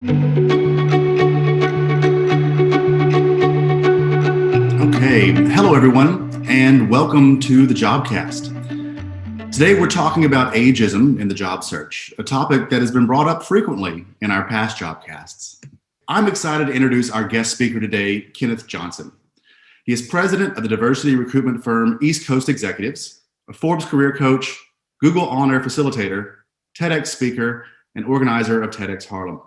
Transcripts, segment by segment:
Okay, hello everyone, and welcome to the Jobcast. Today we're talking about ageism in the job search, a topic that has been brought up frequently in our past Jobcasts. I'm excited to introduce our guest speaker today, Kenneth Johnson. He is president of the diversity recruitment firm East Coast Executives, a Forbes career coach, Google Honor facilitator, TEDx speaker, and organizer of TEDx Harlem.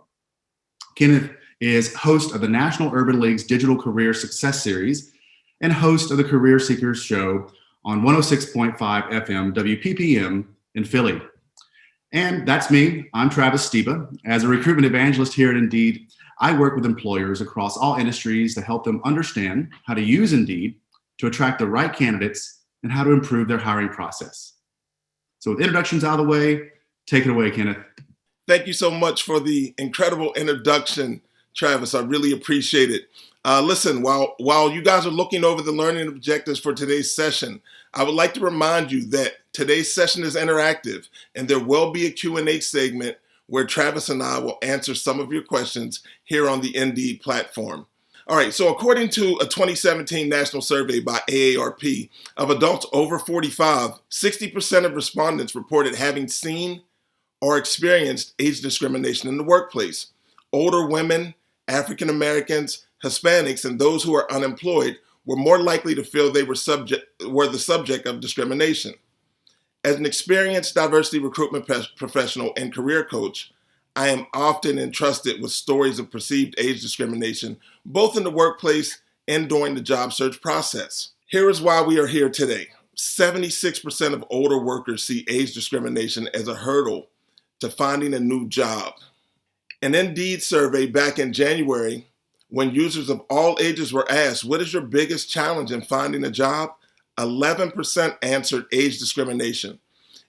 Kenneth is host of the National Urban League's Digital Career Success Series and host of the Career Seekers Show on 106.5 FM WPPM in Philly. And that's me. I'm Travis Steba. As a recruitment evangelist here at Indeed, I work with employers across all industries to help them understand how to use Indeed to attract the right candidates and how to improve their hiring process. So with introductions out of the way, take it away, Kenneth. Thank you so much for the incredible introduction, Travis. I really appreciate it. Listen, while you guys are looking over the learning objectives for today's session, I would like to remind you that today's session is interactive and there will be a Q&A segment where Travis and I will answer some of your questions here on the Indeed platform. All right, so according to a 2017 national survey by AARP of adults over 45, 60% of respondents reported having seen or experienced age discrimination in the workplace. Older women, African Americans, Hispanics, and those who are unemployed were more likely to feel they were the subject of discrimination. As an experienced diversity recruitment professional and career coach, I am often entrusted with stories of perceived age discrimination, both in the workplace and during the job search process. Here is why we are here today. 76% of older workers see age discrimination as a hurdle to finding a new job. An Indeed survey back in January, when users of all ages were asked, what is your biggest challenge in finding a job? 11% answered age discrimination.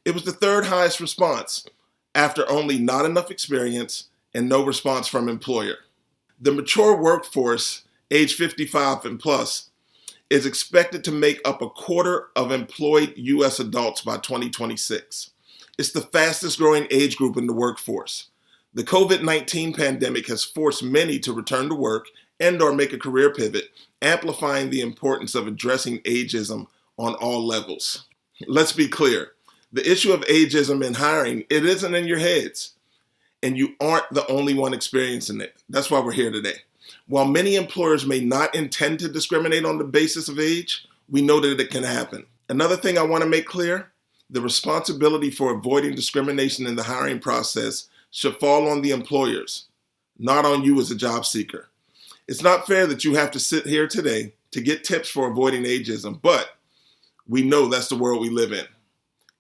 It was the third highest response after only not enough experience and no response from employer. The mature workforce, age 55 and plus, is expected to make up a quarter of employed U.S. adults by 2026. It's the fastest growing age group in the workforce. The COVID-19 pandemic has forced many to return to work and or make a career pivot, amplifying the importance of addressing ageism on all levels. Let's be clear. The issue of ageism in hiring, it isn't in your heads, and you aren't the only one experiencing it. That's why we're here today. While many employers may not intend to discriminate on the basis of age, we know that it can happen. Another thing I want to make clear, the responsibility for avoiding discrimination in the hiring process should fall on the employers, not on you as a job seeker. It's not fair that you have to sit here today to get tips for avoiding ageism, but we know that's the world we live in.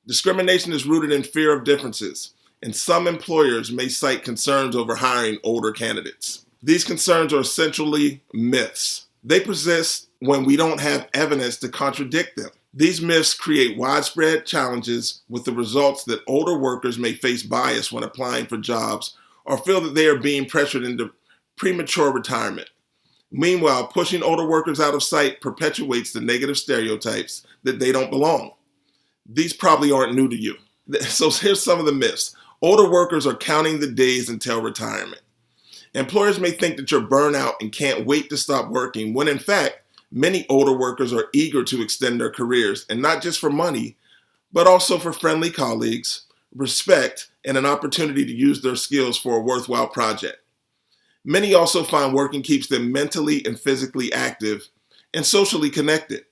Discrimination is rooted in fear of differences, and some employers may cite concerns over hiring older candidates. These concerns are essentially myths. They persist when we don't have evidence to contradict them. These myths create widespread challenges with the results that older workers may face bias when applying for jobs or feel that they are being pressured into premature retirement. Meanwhile, pushing older workers out of sight perpetuates the negative stereotypes that they don't belong. These probably aren't new to you. So here's some of the myths. Older workers are counting the days until retirement. Employers may think that you're burnout and can't wait to stop working, when in fact, many older workers are eager to extend their careers, and not just for money, but also for friendly colleagues, respect, and an opportunity to use their skills for a worthwhile project. Many also find working keeps them mentally and physically active and socially connected.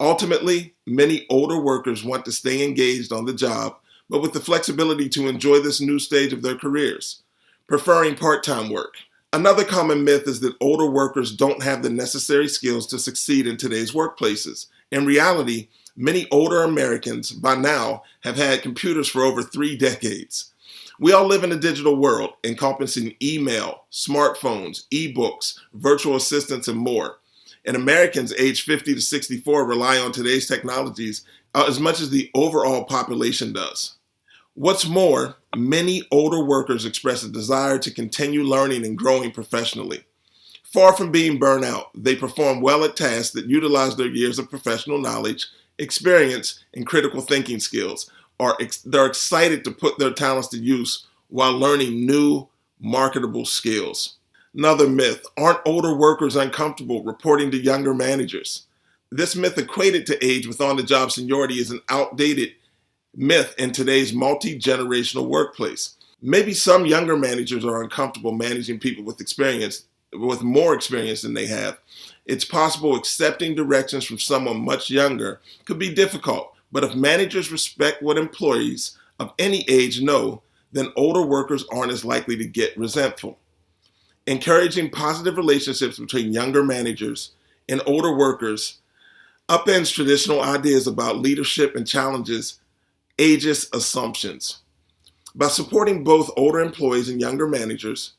Ultimately, many older workers want to stay engaged on the job, but with the flexibility to enjoy this new stage of their careers, preferring part-time work. Another common myth is that older workers don't have the necessary skills to succeed in today's workplaces. In reality, many older Americans by now have had computers for over 3 decades. We all live in a digital world encompassing email, smartphones, ebooks, virtual assistants, and more. And Americans aged 50 to 64 rely on today's technologies as much as the overall population does. What's more, many older workers express a desire to continue learning and growing professionally. Far from being burnt out, they perform well at tasks that utilize their years of professional knowledge, experience, and critical thinking skills. They're excited to put their talents to use while learning new, marketable skills. Another myth, aren't older workers uncomfortable reporting to younger managers? This myth equated to age with on-the-job seniority is an outdated myth in today's multi-generational workplace. Maybe some younger managers are uncomfortable managing people with more experience than they have. It's possible accepting directions from someone much younger could be difficult, but if managers respect what employees of any age know, then older workers aren't as likely to get resentful. Encouraging positive relationships between younger managers and older workers upends traditional ideas about leadership and challenges ageist assumptions. By supporting both older employees and younger managers,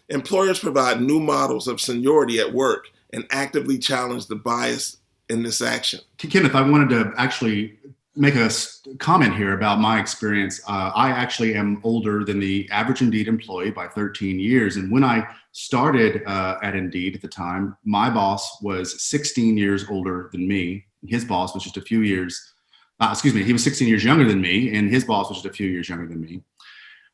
employers provide new models of seniority at work and actively challenge the bias in this action. Kenneth, I wanted to actually make a comment here about my experience. I actually am older than the average Indeed employee by 13 years. And when I started at Indeed at the time, my boss was 16 years older than me. His boss was just a few years, he was 16 years younger than me, and his boss was just a few years younger than me.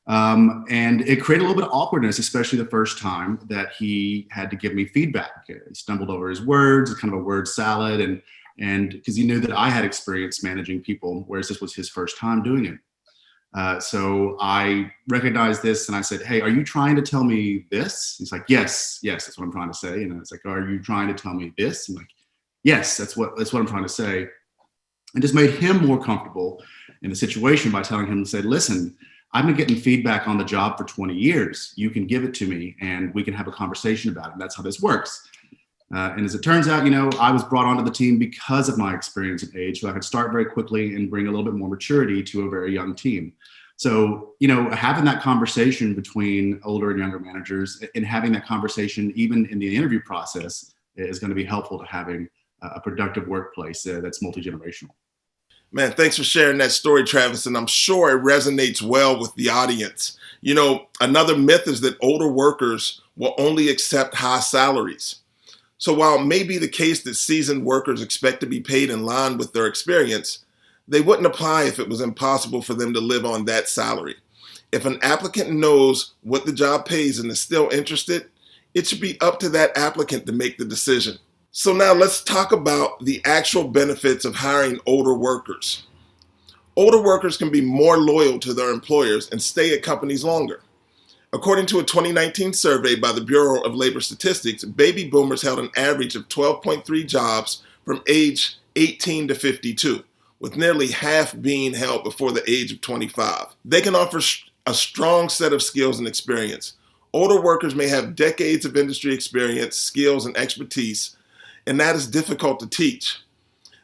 And it created a little bit of awkwardness, especially the first time that he had to give me feedback. He stumbled over his words, it's kind of a word salad, and because he knew that I had experience managing people, whereas this was his first time doing it. So I recognized this and I said, "Hey, are you trying to tell me this?" He's like, yes, that's what I'm trying to say. And it's like, "Are you trying to tell me this?" I'm like, "Yes, that's what I'm trying to say." And just made him more comfortable in the situation by telling him to say, "Listen, I've been getting feedback on the job for 20 years. You can give it to me and we can have a conversation about it. And that's how this works." And as it turns out, I was brought onto the team because of my experience and age, so I could start very quickly and bring a little bit more maturity to a very young team. So, having that conversation between older and younger managers and having that conversation even in the interview process is going to be helpful to having a productive workplace that's multi-generational. Man, thanks for sharing that story, Travis, and I'm sure it resonates well with the audience. Another myth is that older workers will only accept high salaries. So while it may be the case that seasoned workers expect to be paid in line with their experience, they wouldn't apply if it was impossible for them to live on that salary. If an applicant knows what the job pays and is still interested, it should be up to that applicant to make the decision. So now let's talk about the actual benefits of hiring older workers. Older workers can be more loyal to their employers and stay at companies longer. According to a 2019 survey by the Bureau of Labor Statistics, baby boomers held an average of 12.3 jobs from age 18 to 52, with nearly half being held before the age of 25. They can offer a strong set of skills and experience. Older workers may have decades of industry experience, skills, and expertise, and that is difficult to teach.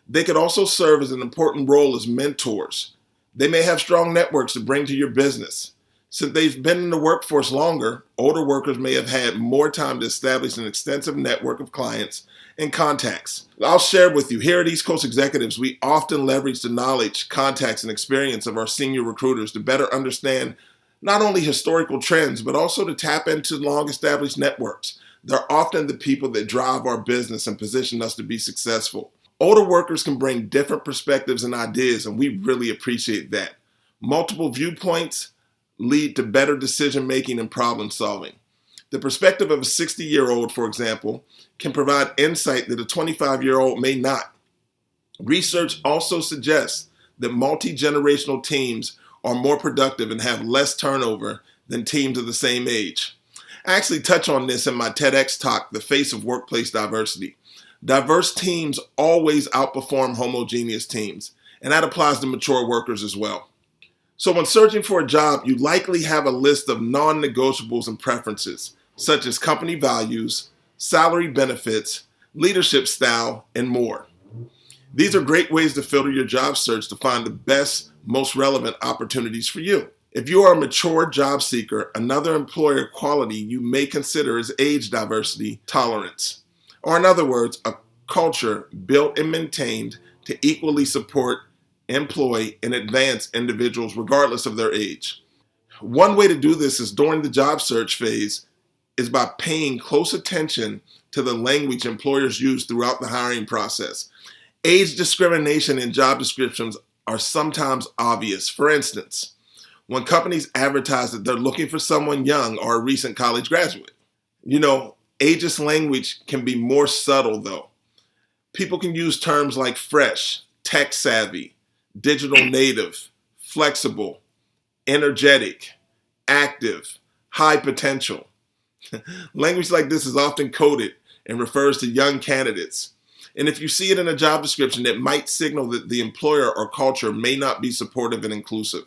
They could also serve as an important role as mentors. They may have strong networks to bring to your business. Since they've been in the workforce longer, older workers may have had more time to establish an extensive network of clients and contacts. I'll share with you, here at East Coast Executives, we often leverage the knowledge, contacts, and experience of our senior recruiters to better understand not only historical trends, but also to tap into long-established networks. They're often the people that drive our business and position us to be successful. Older workers can bring different perspectives and ideas, and we really appreciate that. Multiple viewpoints lead to better decision-making and problem-solving. The perspective of a 60-year-old, for example, can provide insight that a 25-year-old may not. Research also suggests that multi-generational teams are more productive and have less turnover than teams of the same age. I actually touch on this in my TEDx talk, The Face of Workplace Diversity. Diverse teams always outperform homogeneous teams, and that applies to mature workers as well. So when searching for a job, you likely have a list of non-negotiables and preferences, such as company values, salary benefits, leadership style, and more. These are great ways to filter your job search to find the best, most relevant opportunities for you. If you are a mature job seeker, another employer quality you may consider is age diversity tolerance, or in other words, a culture built and maintained to equally support, employ, and advance individuals regardless of their age. One way to do this is during the job search phase is by paying close attention to the language employers use throughout the hiring process. Age discrimination in job descriptions are sometimes obvious. For instance, when companies advertise that they're looking for someone young or a recent college graduate. Ageist language can be more subtle though. People can use terms like fresh, tech savvy, digital native, flexible, energetic, active, high potential. Language like this is often coded and refers to young candidates. And if you see it in a job description, it might signal that the employer or culture may not be supportive and inclusive.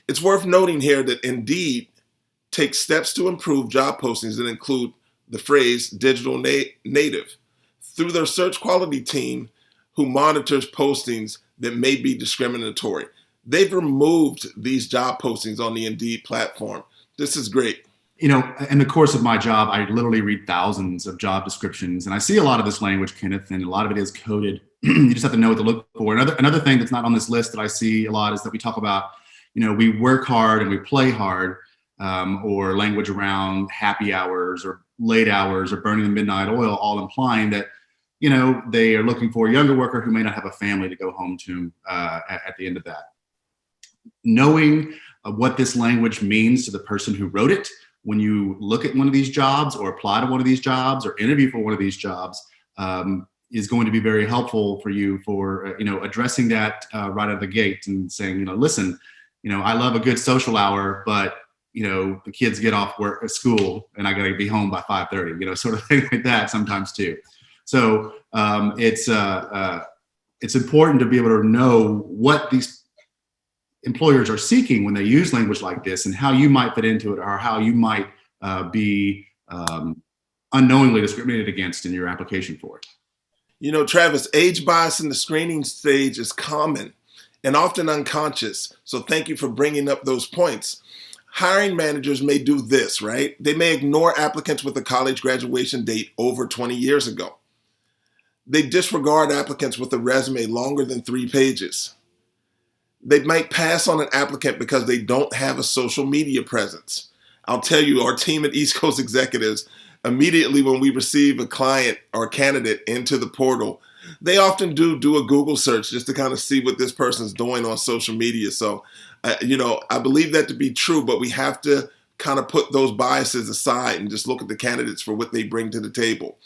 It's worth noting here that Indeed takes steps to improve job postings that include the phrase digital native through their search quality team who monitors postings that may be discriminatory. They've removed these job postings on the Indeed platform. This is great. In the course of my job, I literally read thousands of job descriptions, and I see a lot of this language, Kenneth, and a lot of it is coded. You just have to know what to look for. Another thing that's not on this list that I see a lot is that we talk about, we work hard and we play hard, or language around happy hours or late hours or burning the midnight oil, all implying that, they are looking for a younger worker who may not have a family to go home to at the end of that. Knowing what this language means to the person who wrote it, when you look at one of these jobs or apply to one of these jobs or interview for one of these jobs, is going to be very helpful for you for, addressing that right out of the gate and saying, listen, I love a good social hour, but, the kids get off work at school and I got to be home by 5:30, sort of thing like that sometimes too. So it's important to be able to know what these employers are seeking when they use language like this and how you might fit into it or how you might be unknowingly discriminated against in your application for it. Travis, age bias in the screening stage is common and often unconscious. So thank you for bringing up those points. Hiring managers may do this, right? They may ignore applicants with a college graduation date over 20 years ago. They disregard applicants with a resume longer than 3 pages. They might pass on an applicant because they don't have a social media presence. I'll tell you, our team at East Coast Executives, immediately when we receive a client or candidate into the portal, they often do a Google search just to kind of see what this person's doing on social media. So, I believe that to be true, but we have to kind of put those biases aside and just look at the candidates for what they bring to the table.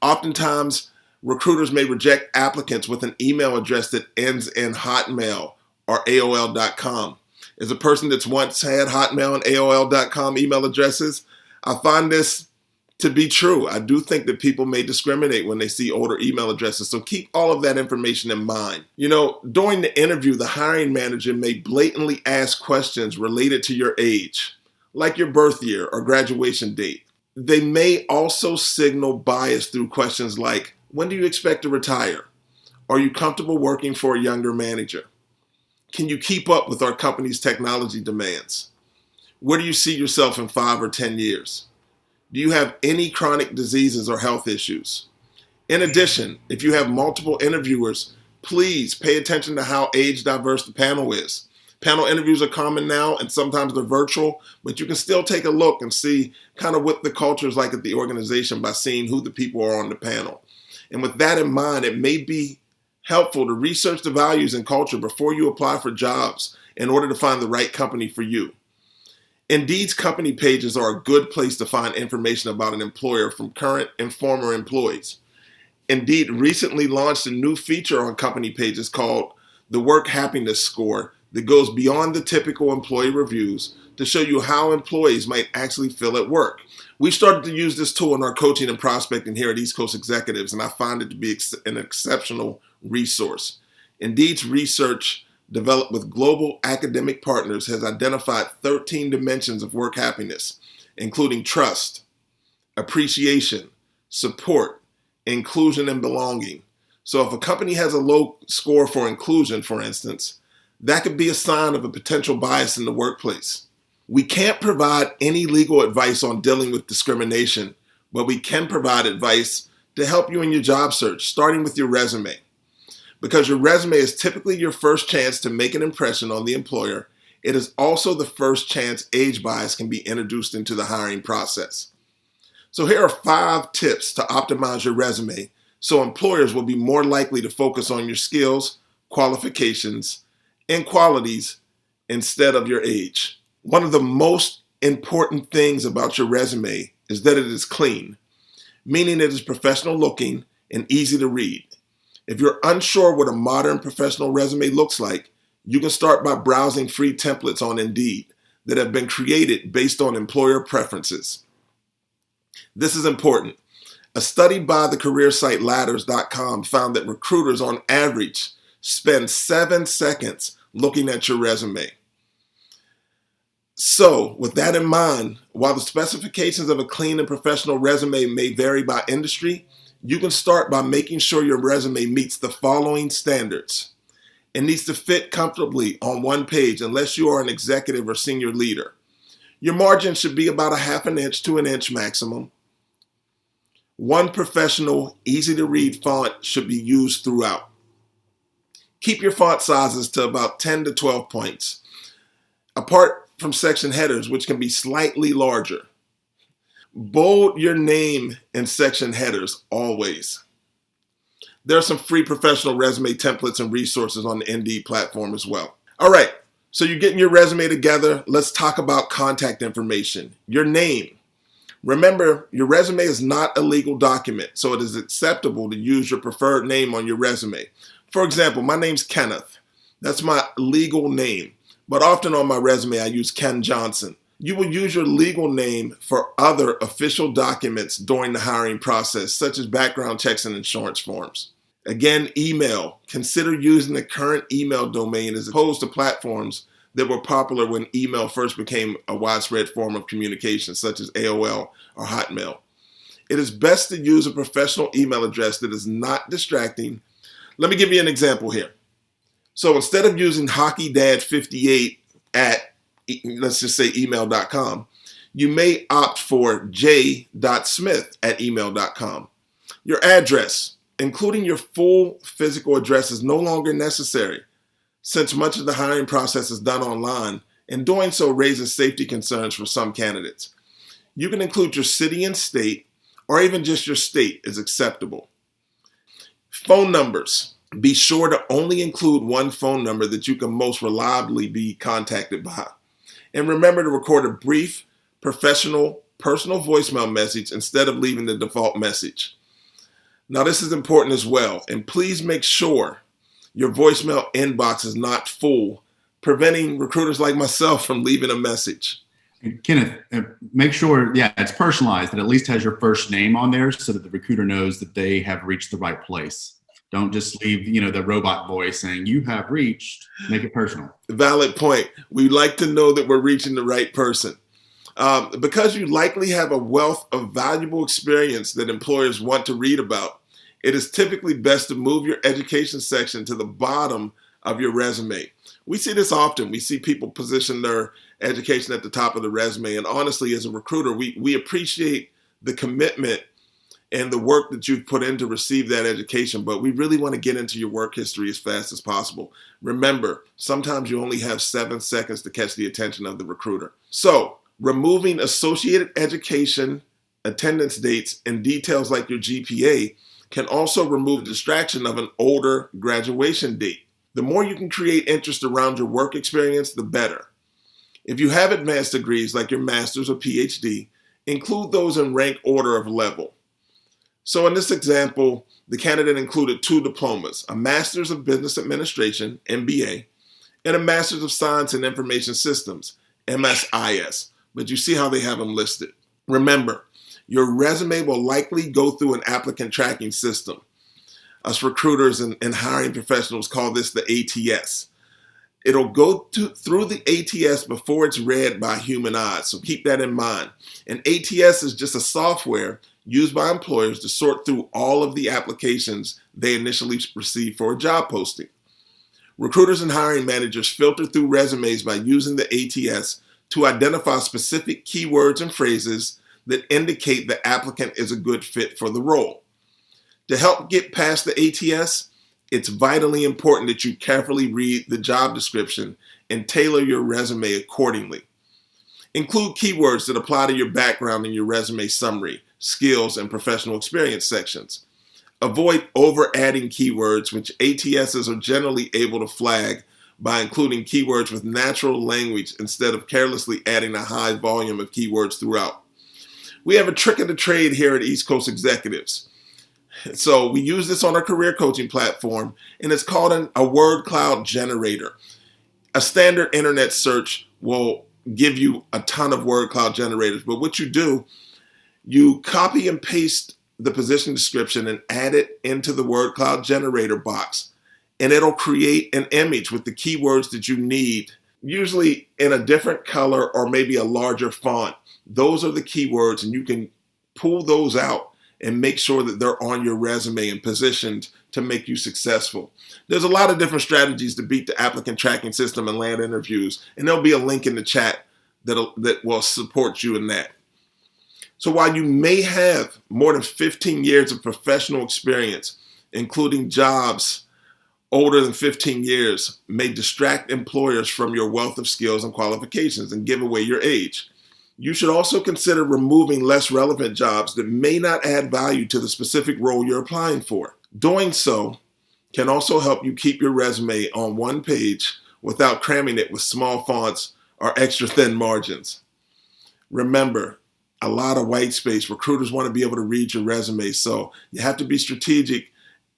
Oftentimes, recruiters may reject applicants with an email address that ends in Hotmail or AOL.com. As a person that's once had Hotmail and AOL.com email addresses, I find this to be true. I do think that people may discriminate when they see older email addresses. So keep all of that information in mind. During the interview, the hiring manager may blatantly ask questions related to your age, like your birth year or graduation date. They may also signal bias through questions like, when do you expect to retire? Are you comfortable working for a younger manager? Can you keep up with our company's technology demands? Where do you see yourself in 5 or 10 years? Do you have any chronic diseases or health issues? In addition, if you have multiple interviewers, please pay attention to how age diverse the panel is. Panel interviews are common now and sometimes they're virtual, but you can still take a look and see kind of what the culture is like at the organization by seeing who the people are on the panel. And with that in mind, it may be helpful to research the values and culture before you apply for jobs in order to find the right company for you. Indeed's company pages are a good place to find information about an employer from current and former employees. Indeed recently launched a new feature on company pages called the Work Happiness Score that goes beyond the typical employee reviews to show you how employees might actually feel at work. We started to use this tool in our coaching and prospecting here at East Coast Executives, and I find it to be an exceptional resource. Indeed's research developed with global academic partners has identified 13 dimensions of work happiness, including trust, appreciation, support, inclusion, and belonging. So if a company has a low score for inclusion, for instance, that could be a sign of a potential bias in the workplace. We can't provide any legal advice on dealing with discrimination, but we can provide advice to help you in your job search, starting with your resume. Because your resume is typically your first chance to make an impression on the employer, it is also the first chance age bias can be introduced into the hiring process. So here are 5 tips to optimize your resume so employers will be more likely to focus on your skills, qualifications, and qualities instead of your age. One of the most important things about your resume is that it is clean, meaning it is professional looking and easy to read. If you're unsure what a modern professional resume looks like, you can start by browsing free templates on Indeed that have been created based on employer preferences. This is important. A study by the career site ladders.com found that recruiters on average spend 7 seconds looking at your resume. So, with that in mind, while the specifications of a clean and professional resume may vary by industry, you can start by making sure your resume meets the following standards. It needs to fit comfortably on one page unless you are an executive or senior leader. Your margin should be about 1/2 inch to 1 inch maximum. One professional, easy to read font should be used throughout. Keep your font sizes to about 10 to 12 points, apart from section headers, which can be slightly larger. Bold your name in section headers always. There are some free professional resume templates and resources on the Indeed platform as well. All right, so you're getting your resume together. Let's talk about contact information. Your name. Remember, your resume is not a legal document, so it is acceptable to use your preferred name on your resume. For example, my name's Kenneth. That's my legal name, but often on my resume I use Ken Johnson. You will use your legal name for other official documents during the hiring process, such as background checks and insurance forms. Again, email. Consider using the current email domain as opposed to platforms that were popular when email first became a widespread form of communication, such as AOL or Hotmail. It is best to use a professional email address that is not distracting. Let me give you an example here. So instead of using hockeydad58 at, let's just say, email.com, you may opt for j.smith@email.com. Your address, including your full physical address, is no longer necessary, since much of the hiring process is done online, and doing so raises safety concerns for some candidates. You can include your city and state, or even just your state is acceptable. Phone numbers. Be sure to only include one phone number that you can most reliably be contacted by. And remember to record a brief, professional, personal voicemail message instead of leaving the default message. Now, this is important as well, and please make sure your voicemail inbox is not full, preventing recruiters like myself from leaving a message. Kenneth, make sure, it's personalized. It at least has your first name on there so that the recruiter knows that they have reached the right place. Don't just leave, the robot voice saying, "You have reached." Make it personal. Valid point. We like to know that we're reaching the right person. Because you likely have a wealth of valuable experience that employers want to read about, it is typically best to move your education section to the bottom of your resume. We see this often. We see people position their education at the top of the resume. And honestly, as a recruiter, we appreciate the commitment and the work that you've put in to receive that education, but we really want to get into your work history as fast as possible. Remember, sometimes you only have 7 seconds to catch the attention of the recruiter. So, removing associated education, attendance dates, and details like your GPA can also remove the distraction of an older graduation date. The more you can create interest around your work experience, the better. If you have advanced degrees like your master's or PhD, include those in rank order of level. So in this example, the candidate included 2 diplomas, a Master's of Business Administration, MBA, and a Master's of Science in Information Systems, MSIS, but you see how they have them listed. Remember, your resume will likely go through an applicant tracking system. Us recruiters and hiring professionals call this the ATS. It'll go through the ATS before it's read by human eyes, so keep that in mind. And ATS is just a software used by employers to sort through all of the applications they initially receive for a job posting. Recruiters and hiring managers filter through resumes by using the ATS to identify specific keywords and phrases that indicate the applicant is a good fit for the role. To help get past the ATS, it's vitally important that you carefully read the job description and tailor your resume accordingly. Include keywords that apply to your background in your resume summary, skills, and professional experience sections. Avoid over-adding keywords, which ATSs are generally able to flag by including keywords with natural language instead of carelessly adding a high volume of keywords throughout. We have a trick of the trade here at East Coast Executives. So we use this on our career coaching platform, and it's called a word cloud generator. A standard internet search will give you a ton of word cloud generators, but what you do, you copy and paste the position description and add it into the word cloud generator box, and it'll create an image with the keywords that you need, usually in a different color or maybe a larger font. Those are the keywords, and you can pull those out and make sure that they're on your resume and positioned to make you successful. There's a lot of different strategies to beat the applicant tracking system and land interviews, and there'll be a link in the chat that will support you in that. So while you may have more than 15 years of professional experience, including jobs older than 15 years, may distract employers from your wealth of skills and qualifications and give away your age. You should also consider removing less relevant jobs that may not add value to the specific role you're applying for. Doing so can also help you keep your resume on one page without cramming it with small fonts or extra thin margins. Remember, a lot of white space. Recruiters want to be able to read your resume, so you have to be strategic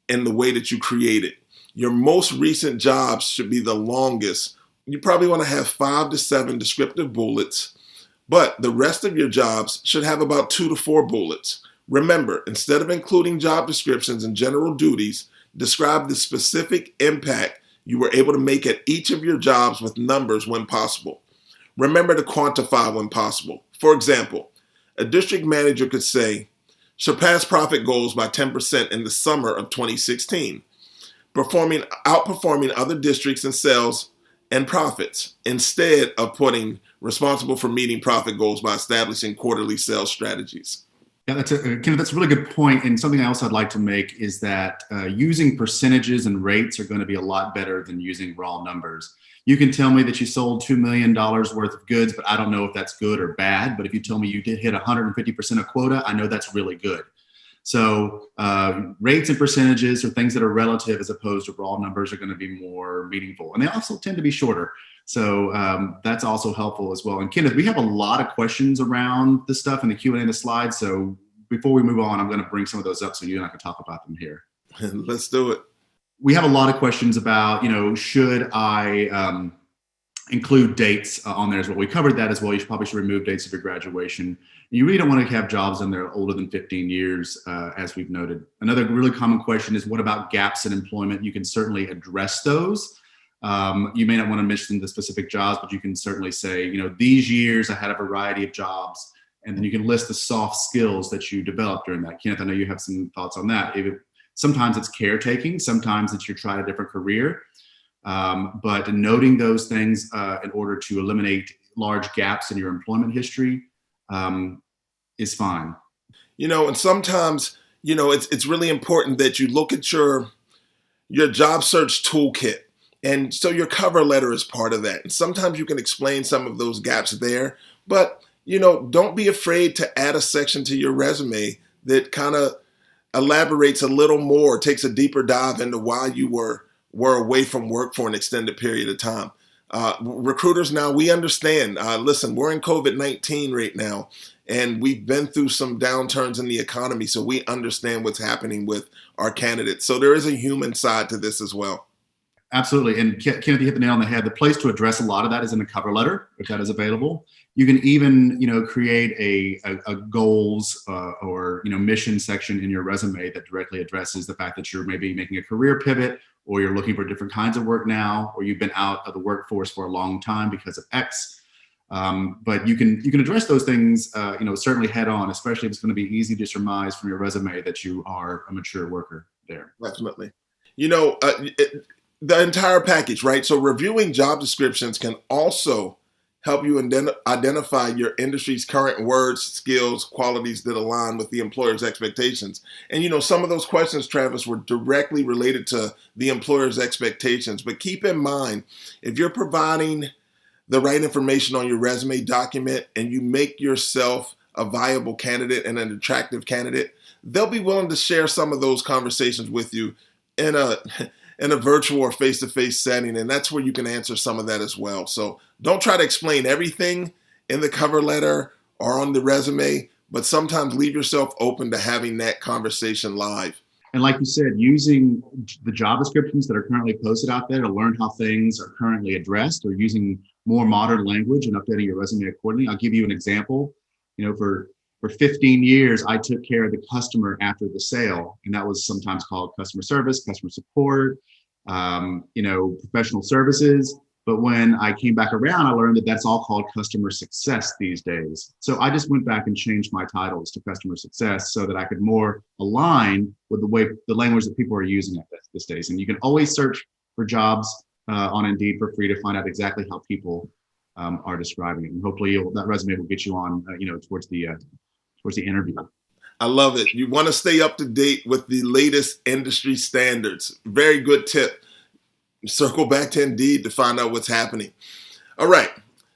in the way that you create it. Your most recent jobs should be the longest. You probably want to have 5 to 7 descriptive bullets, but the rest of your jobs should have about 2 to 4 bullets. Remember, instead of including job descriptions and general duties, describe the specific impact you were able to make at each of your jobs with numbers when possible. Remember to quantify when possible. For example, a district manager could say, surpass profit goals by 10% in the summer of 2016, outperforming other districts in sales and profits, instead of putting responsible for meeting profit goals by establishing quarterly sales strategies. Yeah, that's a really good point. And something else I'd like to make is that using percentages and rates are going to be a lot better than using raw numbers. You can tell me that you sold $2 million worth of goods, but I don't know if that's good or bad. But if you tell me you did hit 150% of quota, I know that's really good. So rates and percentages are things that are relative as opposed to raw numbers are going to be more meaningful. And they also tend to be shorter. So that's also helpful as well. And Kenneth, we have a lot of questions around this stuff in the Q&A and the slides. So before we move on, I'm going to bring some of those up so you and I can talk about them here. Let's do it. We have a lot of questions about, should I include dates on there as well? We covered that as well. You probably should remove dates of your graduation. You really don't want to have jobs in there older than 15 years, as we've noted. Another really common question is, what about gaps in employment? You can certainly address those. You may not want to mention the specific jobs, but you can certainly say, these years I had a variety of jobs, and then you can list the soft skills that you developed during that. Kenneth, I know you have some thoughts on that. Sometimes it's caretaking, sometimes it's you're trying a different career, but noting those things in order to eliminate large gaps in your employment history is fine. And sometimes, it's really important that you look at your job search toolkit. And so your cover letter is part of that. And sometimes you can explain some of those gaps there, but, don't be afraid to add a section to your resume that kind of elaborates a little more, takes a deeper dive into why you were away from work for an extended period of time. Recruiters now, we understand. Listen, we're in COVID-19 right now, and we've been through some downturns in the economy, so we understand what's happening with our candidates. So there is a human side to this as well. Absolutely. And Kenneth, you hit the nail on the head. The place to address a lot of that is in the cover letter, if that is available. You can even, create a goals or mission section in your resume that directly addresses the fact that you're maybe making a career pivot, or you're looking for different kinds of work now, or you've been out of the workforce for a long time because of X. But you can address those things, certainly head on, especially if it's going to be easy to surmise from your resume that you are a mature worker there. Definitely. The entire package, right? So reviewing job descriptions can also help you identify your industry's current words, skills, qualities that align with the employer's expectations. And, some of those questions, Travis, were directly related to the employer's expectations. But keep in mind, if you're providing the right information on your resume document and you make yourself a viable candidate and an attractive candidate, they'll be willing to share some of those conversations with you in in a virtual or face-to-face setting, and that's where you can answer some of that as well. So don't try to explain everything in the cover letter or on the resume, but sometimes leave yourself open to having that conversation live. And like you said, using the job descriptions that are currently posted out there to learn how things are currently addressed, or using more modern language and updating your resume accordingly. I'll give you an example. For 15 years, I took care of the customer after the sale, and that was sometimes called customer service, customer support, professional services. But when I came back around, I learned that that's all called customer success these days. So I just went back and changed my titles to customer success so that I could more align with the language that people are using at this days. And you can always search for jobs on Indeed for free to find out exactly how people are describing it. And hopefully that resume will get you on, towards the interview. I love it. You want to stay up to date with the latest industry standards. Very good tip. Circle back to Indeed to find out what's happening. All right,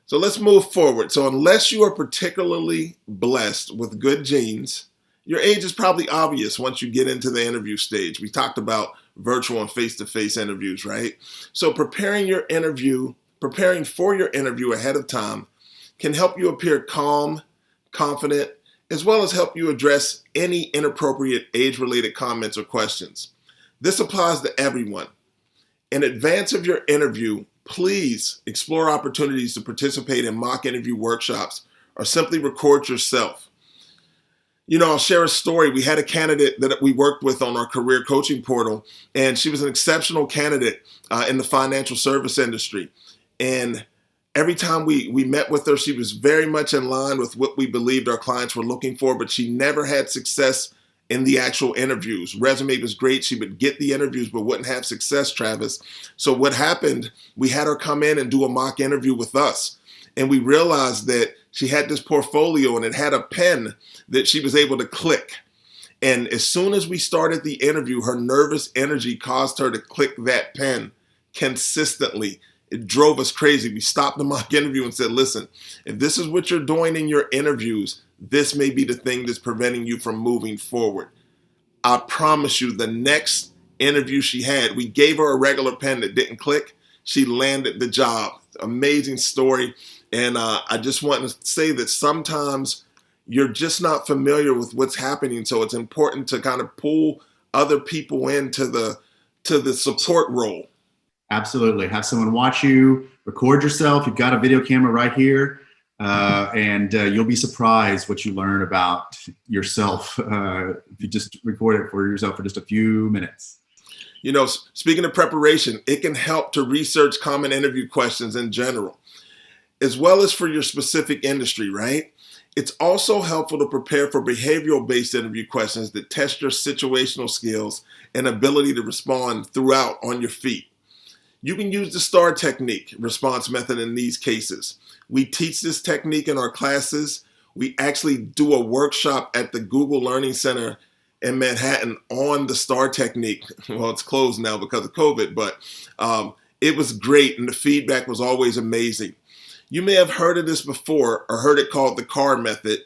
so let's move forward. So unless you are particularly blessed with good genes, your age is probably obvious once you get into the interview stage. We talked about virtual and face-to-face interviews, right? So preparing for your interview ahead of time can help you appear calm, confident, as well as help you address any inappropriate age-related comments or questions. This applies to everyone. In advance of your interview, please explore opportunities to participate in mock interview workshops or simply record yourself. I'll share a story. We had a candidate that we worked with on our career coaching portal, and she was an exceptional candidate in the financial service industry. And every time we met with her, she was very much in line with what we believed our clients were looking for, but she never had success in the actual interviews. Resume was great. She would get the interviews, but wouldn't have success, Travis. So what happened, we had her come in and do a mock interview with us. And we realized that she had this portfolio and it had a pen that she was able to click. And as soon as we started the interview, her nervous energy caused her to click that pen consistently. It drove us crazy. We stopped the mock interview and said, listen, if this is what you're doing in your interviews, this may be the thing that's preventing you from moving forward. I promise you, the next interview she had, we gave her a regular pen that didn't click. She landed the job. Amazing story. And I just want to say that sometimes you're just not familiar with what's happening. So it's important to kind of pull other people into the support role. Absolutely. Have someone watch you, record yourself. You've got a video camera right here. And you'll be surprised what you learn about yourself if you just record it for yourself for just a few minutes. Speaking of preparation, it can help to research common interview questions in general, as well as for your specific industry, right? It's also helpful to prepare for behavioral-based interview questions that test your situational skills and ability to respond throughout on your feet. You can use the STAR technique response method in these cases. We teach this technique in our classes. We actually do a workshop at the Google Learning Center in Manhattan on the STAR technique. Well, it's closed now because of COVID, but it was great and the feedback was always amazing. You may have heard of this before or heard it called the CAR method,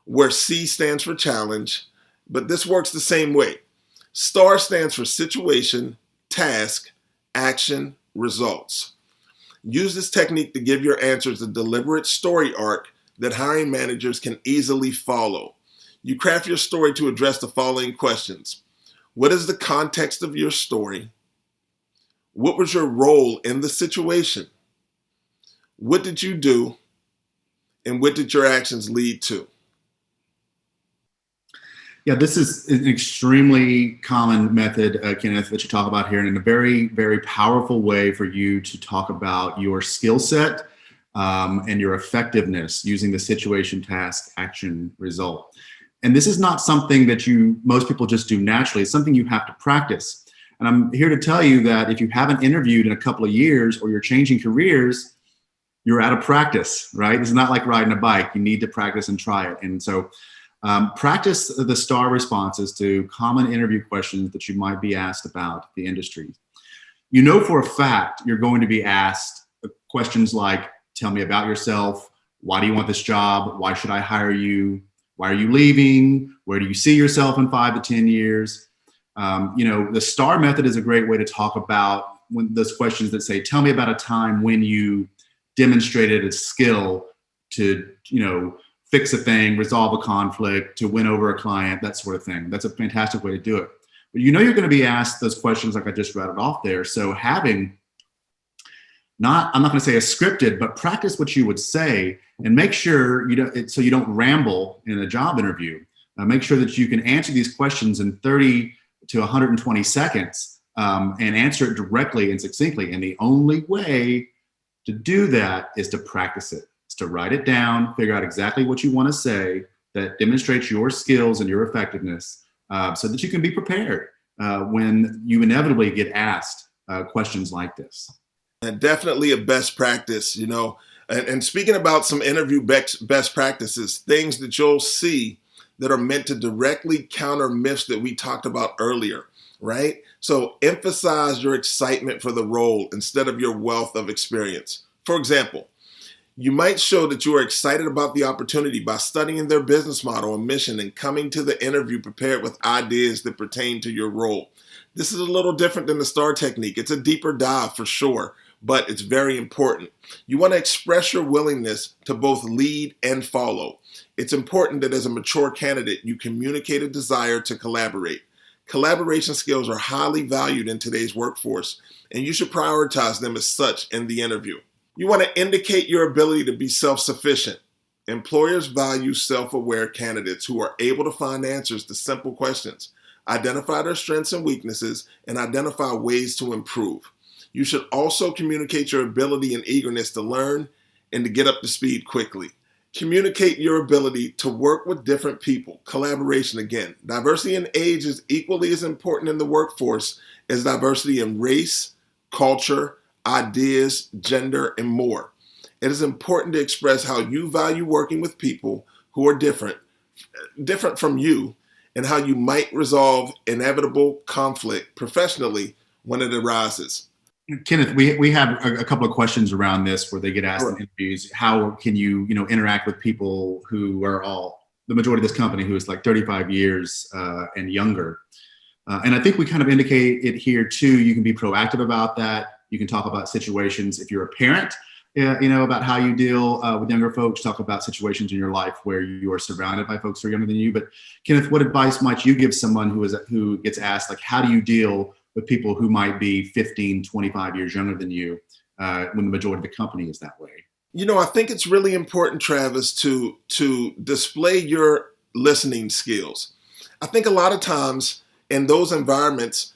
where C stands for challenge, but this works the same way. STAR stands for situation, task, action, results. Use this technique to give your answers a deliberate story arc that hiring managers can easily follow. You craft your story to address the following questions. What is the context of your story? What was your role in the situation? What did you do? And what did your actions lead to? Yeah, this is an extremely common method, Kenneth, that you talk about here, and in a very, very powerful way for you to talk about your skill set and your effectiveness using the situation, task, action, result. And this is not something that most people just do naturally. It's something you have to practice. And I'm here to tell you that if you haven't interviewed in a couple of years or you're changing careers, you're out of practice, right? It's not like riding a bike. You need to practice and try it. And so practice the STAR responses to common interview questions that you might be asked about the industry. For a fact, you're going to be asked questions like, tell me about yourself. Why do you want this job? Why should I hire you? Why are you leaving? Where do you see yourself in 5 to 10 years? The STAR method is a great way to talk about when those questions that say, tell me about a time when you demonstrated a skill to, fix a thing, resolve a conflict, to win over a client, that sort of thing. That's a fantastic way to do it. But you're going to be asked those questions like I just rattled off there. So having I'm not going to say a scripted, but practice what you would say and make sure so you don't ramble in a job interview. Make sure that you can answer these questions in 30 to 120 seconds and answer it directly and succinctly. And the only way to do that is to practice it. It's to write it down, figure out exactly what you want to say that demonstrates your skills and your effectiveness so that you can be prepared when you inevitably get asked questions like this. And definitely a best practice, and speaking about some interview best practices, things that you'll see that are meant to directly counter myths that we talked about earlier, right? So emphasize your excitement for the role instead of your wealth of experience. For example, you might show that you are excited about the opportunity by studying their business model and mission and coming to the interview prepared with ideas that pertain to your role. This is a little different than the STAR technique. It's a deeper dive for sure, but it's very important. You want to express your willingness to both lead and follow. It's important that as a mature candidate, you communicate a desire to collaborate. Collaboration skills are highly valued in today's workforce, and you should prioritize them as such in the interview. You want to indicate your ability to be self-sufficient. Employers value self-aware candidates who are able to find answers to simple questions, identify their strengths and weaknesses, and identify ways to improve. You should also communicate your ability and eagerness to learn and to get up to speed quickly. Communicate your ability to work with different people. Collaboration again. Diversity in age is equally as important in the workforce as diversity in race, culture, ideas, gender, and more. It is important to express how you value working with people who are different from you, and how you might resolve inevitable conflict professionally when it arises. Kenneth, we have a couple of questions around this where they get asked in interviews, how can you, interact with people who are the majority of this company who is like 35 years and younger. And I think we kind of indicate it here too. You can be proactive about that. You can talk about situations if you're a parent, about how you deal with younger folks, talk about situations in your life where you are surrounded by folks who are younger than you. But Kenneth, what advice might you give someone who gets asked, like, how do you deal with people who might be 15, 25 years younger than you when the majority of the company is that way? I think it's really important, Travis, to display your listening skills. I think a lot of times in those environments,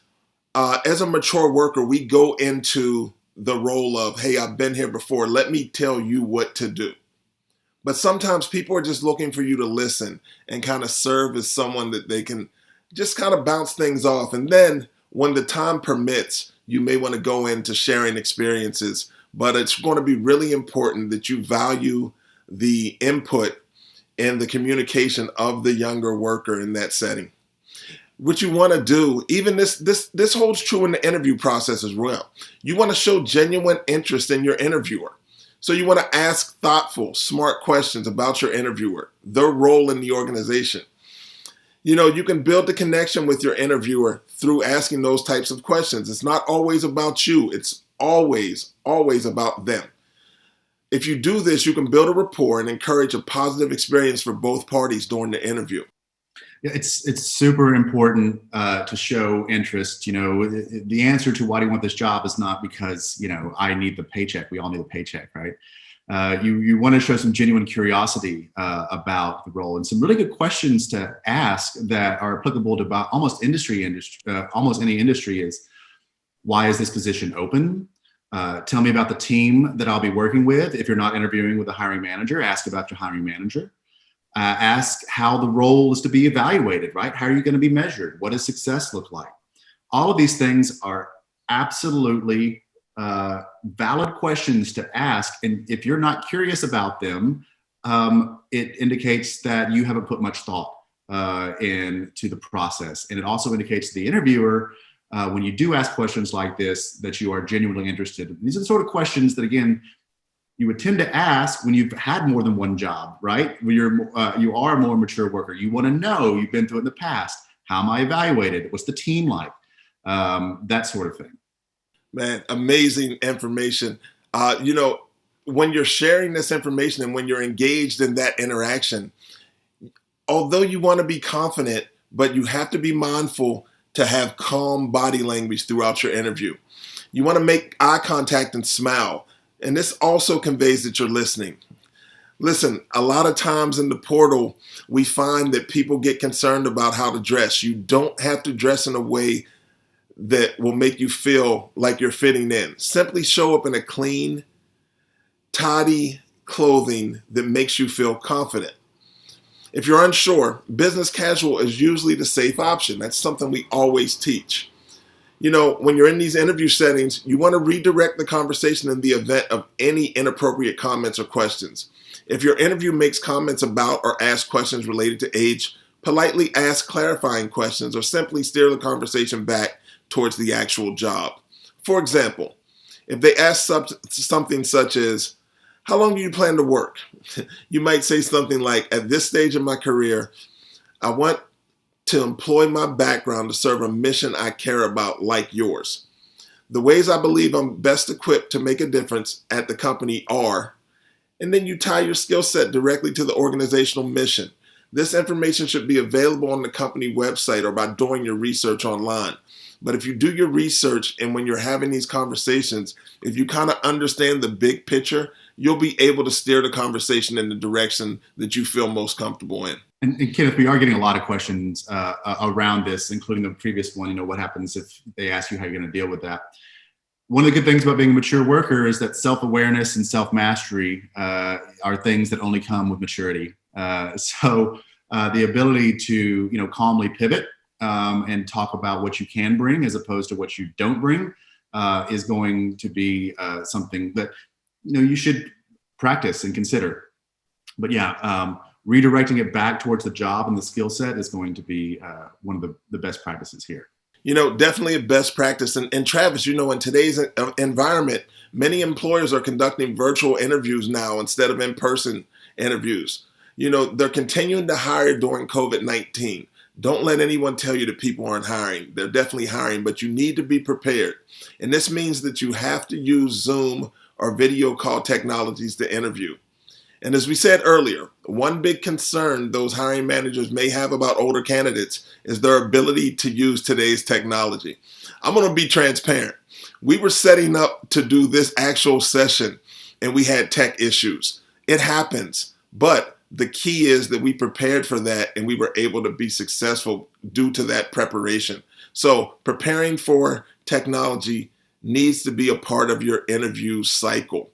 as a mature worker, we go into the role of, hey, I've been here before, let me tell you what to do. But sometimes people are just looking for you to listen and kind of serve as someone that they can just kind of bounce things off. And then when the time permits, you may want to go into sharing experiences, but it's going to be really important that you value the input and the communication of the younger worker in that setting. What you want to do, even this holds true in the interview process as well. You want to show genuine interest in your interviewer. So you want to ask thoughtful, smart questions about your interviewer, their role in the organization. You can build the connection with your interviewer through asking those types of questions. It's not always about you. It's always about them. If you do this, you can build a rapport and encourage a positive experience for both parties during the interview. Yeah, it's super important to show interest. The answer to why do you want this job is not because, I need the paycheck. We all need a paycheck, right? You want to show some genuine curiosity about the role and some really good questions to ask that are applicable to about almost any industry is, why is this position open? Tell me about the team that I'll be working with. If you're not interviewing with a hiring manager, ask about your hiring manager. Ask how the role is to be evaluated, right? How are you going to be measured? What does success look like? All of these things are absolutely valid questions to ask. And if you're not curious about them, it indicates that you haven't put much thought into the process. And it also indicates to the interviewer, when you do ask questions like this, that you are genuinely interested. These are the sort of questions that, again, you would tend to ask when you've had more than one job, right? When you are a more mature worker. You want to know, you've been through it in the past. How am I evaluated? What's the team like? That sort of thing. Man, amazing information. When you're sharing this information and when you're engaged in that interaction, although you want to be confident, but you have to be mindful to have calm body language throughout your interview. You want to make eye contact and smile. And this also conveys that you're listening. Listen, a lot of times in the portal, we find that people get concerned about how to dress. You don't have to dress in a way that will make you feel like you're fitting in. Simply show up in a clean, tidy clothing that makes you feel confident. If you're unsure, business casual is usually the safe option. That's something we always teach. When you're in these interview settings, you want to redirect the conversation in the event of any inappropriate comments or questions. If your interview makes comments about or asks questions related to age, politely ask clarifying questions or simply steer the conversation back towards the actual job. For example, if they ask something such as, how long do you plan to work? You might say something like, at this stage of my career, I want to employ my background to serve a mission I care about like yours. The ways I believe I'm best equipped to make a difference at the company are, and then you tie your skill set directly to the organizational mission. This information should be available on the company website or by doing your research online. But if you do your research and when you're having these conversations, if you kind of understand the big picture, you'll be able to steer the conversation in the direction that you feel most comfortable in. And Kenneth, we are getting a lot of questions around this, including the previous one. What happens if they ask you how you're going to deal with that? One of the good things about being a mature worker is that self-awareness and self-mastery are things that only come with maturity. So the ability to, calmly pivot and talk about what you can bring as opposed to what you don't bring is going to be something that, you should practice and consider. But redirecting it back towards the job and the skill set is going to be one of the best practices here. Definitely a best practice. And Travis, in today's environment, many employers are conducting virtual interviews now instead of in-person interviews. They're continuing to hire during COVID-19. Don't let anyone tell you that people aren't hiring. They're definitely hiring, but you need to be prepared. And this means that you have to use Zoom or video call technologies to interview. And as we said earlier, one big concern those hiring managers may have about older candidates is their ability to use today's technology. I'm going to be transparent. We were setting up to do this actual session and we had tech issues. It happens, but the key is that we prepared for that and we were able to be successful due to that preparation. So preparing for technology needs to be a part of your interview cycle.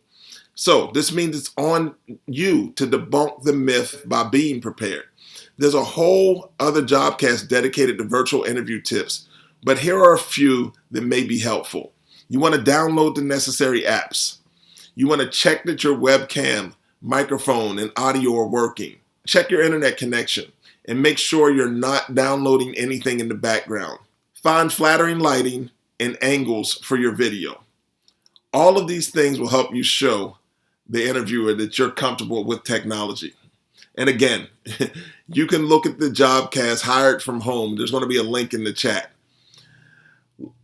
So this means it's on you to debunk the myth by being prepared. There's a whole other jobcast dedicated to virtual interview tips, but here are a few that may be helpful. You want to download the necessary apps. You want to check that your webcam, microphone, and audio are working. Check your internet connection and make sure you're not downloading anything in the background. Find flattering lighting and angles for your video. All of these things will help you show the interviewer that you're comfortable with technology. And again, you can look at the Jobcast Hired from Home. There's going to be a link in the chat.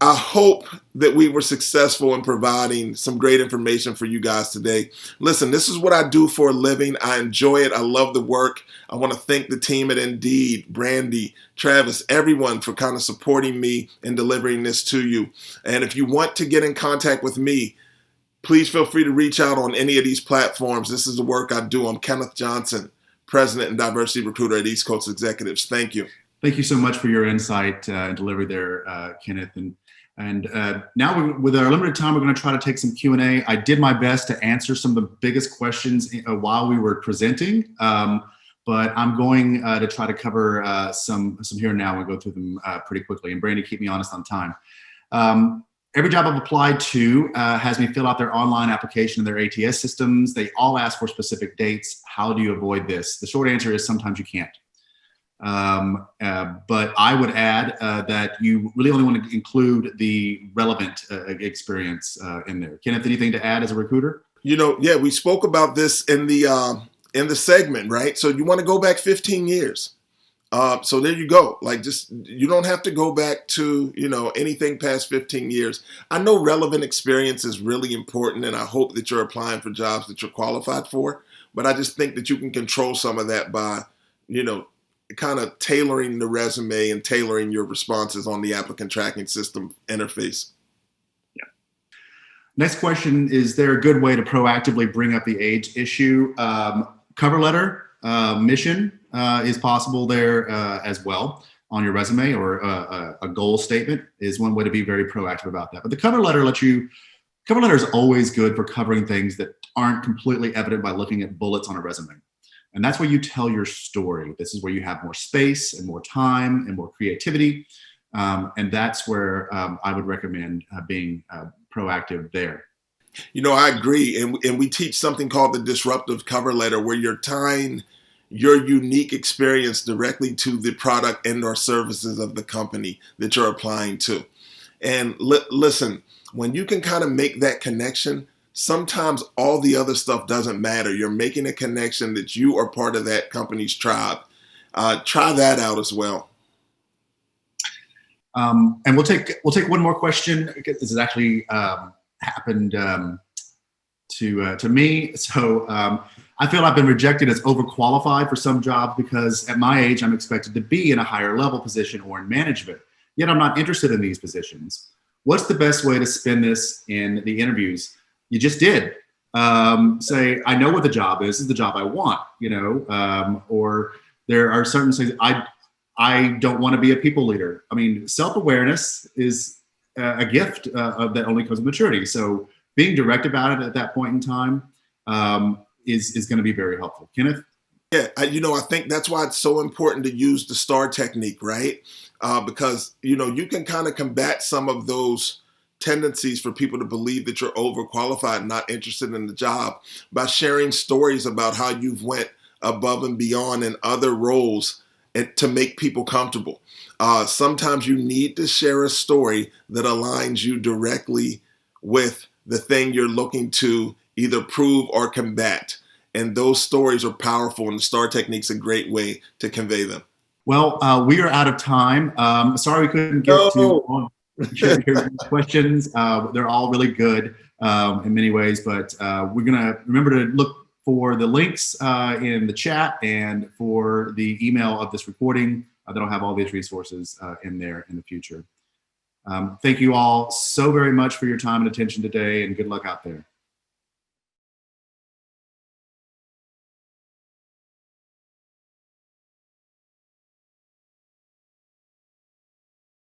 I hope that we were successful in providing some great information for you guys today. Listen, this is what I do for a living. I enjoy it. I love the work. I want to thank the team at Indeed, Brandy, Travis, everyone for kind of supporting me and delivering this to you. And if you want to get in contact with me, please feel free to reach out on any of these platforms. This is the work I do. I'm Kenneth Johnson, President and Diversity Recruiter at East Coast Executives. Thank you. Thank you so much for your insight and delivery there, Kenneth. And now with our limited time, we're going to try to take some Q&A. I did my best to answer some of the biggest questions while we were presenting, but I'm going to try to cover some here and now and go through them pretty quickly. And Brandy, keep me honest on time. Every job I've applied to has me fill out their online application in their ATS systems. They all ask for specific dates. How do you avoid this? The short answer is sometimes you can't. But I would add that you really only want to include the relevant experience in there. Kenneth, anything to add as a recruiter? We spoke about this in the segment, right? So you want to go back 15 years. So there you go. Like, just, you don't have to go back to, anything past 15 years. I know relevant experience is really important, and I hope that you're applying for jobs that you're qualified for. But I just think that you can control some of that by, you know, kind of tailoring the resume and tailoring your responses on the applicant tracking system interface. Next question, is there a good way to proactively bring up the age issue? Cover letter, mission is possible there as well on your resume, or a goal statement is one way to be very proactive about that. But the cover letter cover letter is always good for covering things that aren't completely evident by looking at bullets on a resume. And that's where you tell your story. This is where you have more space and more time and more creativity. And that's where I would recommend being proactive there. I agree. And we teach something called the disruptive cover letter, where you're tying your unique experience directly to the product and or services of the company that you're applying to. And listen, when you can kind of make that connection, sometimes all the other stuff doesn't matter. You're making a connection that you are part of that company's tribe. Try that out as well. And we'll take one more question. This has actually happened to me. So I feel I've been rejected as overqualified for some jobs because at my age I'm expected to be in a higher level position or in management. Yet I'm not interested in these positions. What's the best way to spin this in the interviews? You just did. Say, I know what the job is. This is the job I want. Or there are certain things. I don't want to be a people leader. I mean, self-awareness is a gift that only comes with maturity. So being direct about it at that point in time is going to be very helpful. Kenneth? Yeah, I think that's why it's so important to use the STAR technique, right? Because, you can kind of combat some of those tendencies for people to believe that you're overqualified and not interested in the job by sharing stories about how you've went above and beyond in other roles and to make people comfortable. Sometimes you need to share a story that aligns you directly with the thing you're looking to either prove or combat. And those stories are powerful, and the STAR technique's a great way to convey them. Well, we are out of time. Sorry we couldn't get to all your questions. They're all really good in many ways, but we're going to remember to look for the links in the chat and for the email of this recording. That'll have all these resources in there in the future. Thank you all so very much for your time and attention today, and good luck out there.